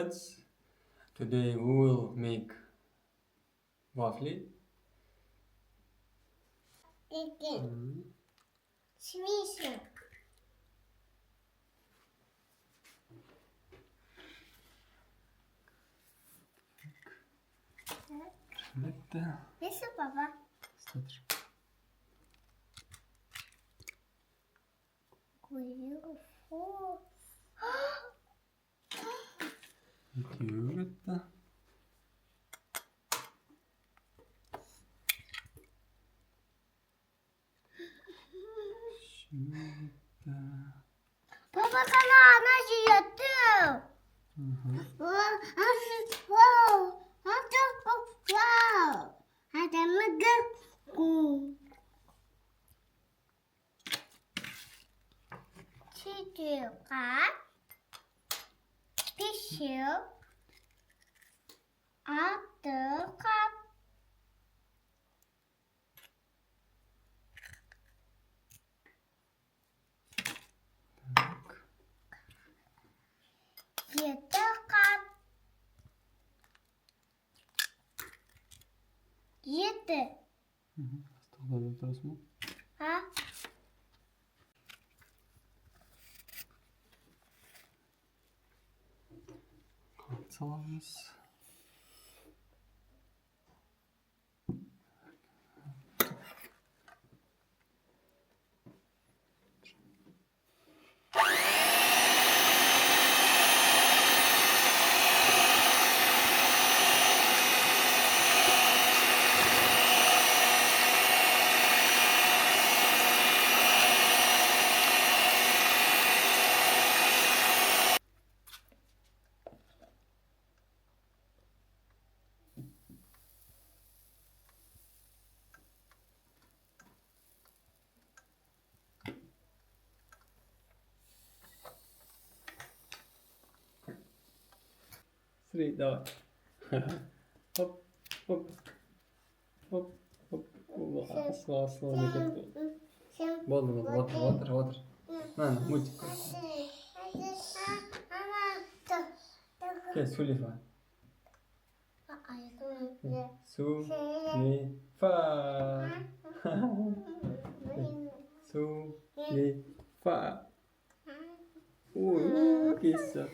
kids. Today we will make waffle. Смешно. Это Если папа. смотри. Beautiful. Это Папа, она живет. пісіріп, атырқап. Жеті қап. Жеті. Столда тұрасың ба? А? Salamız. Смотри, давай. Хоп, хоп, хоп, хоп. Класс, Болды, отыр. Мына, мультик көр. Кел, сулифа. Сулифа. Сулифа. Ой, киса.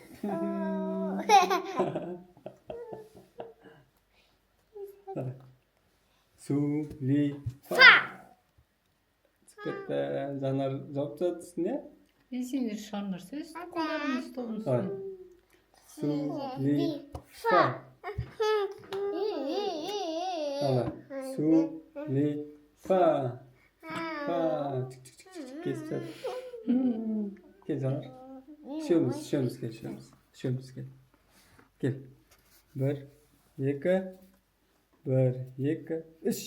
Сулифа. Çıkarttı. Жанар жауап жатырсың, не? Сендер шығарыңдар сөз қолдарыңыз столдың үстіне. Сулифа. Ана. Сулифа. Фа. Кесіп жат. Кел, Жанар. Үшеуміз кел. Кел. 1, 2, 3.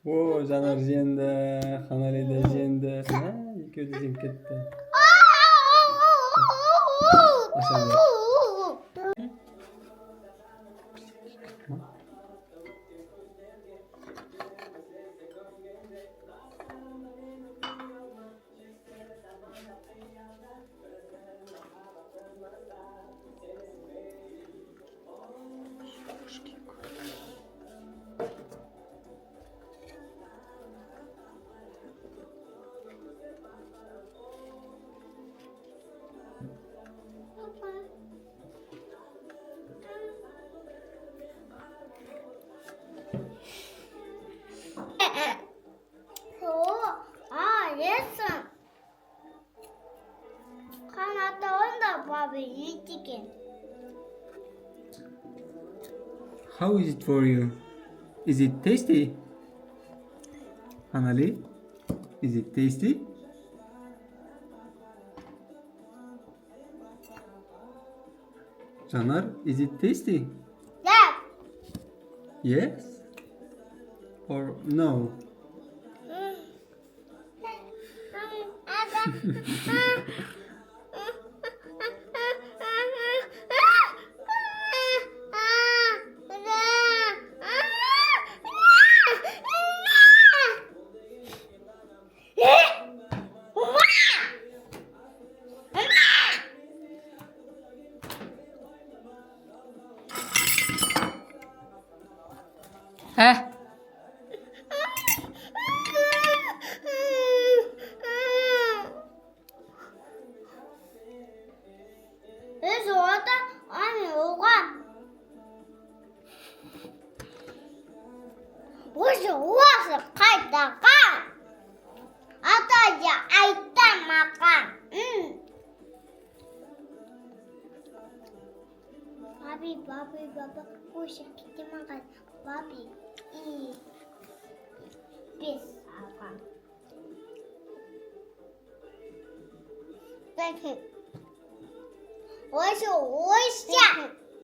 О, Жанар жеңді, Ханали да жеңді. Екеуі де жеңіп кетті. How is it for you? Is it tasty? Hannali, is it tasty? Жанар, is it tasty? Yeah. Yes? Or no? Біз орда оған. Осы қайтаған. Атаja айтты маған. Баби, кушай кете маған. Баби, бес алған. Осы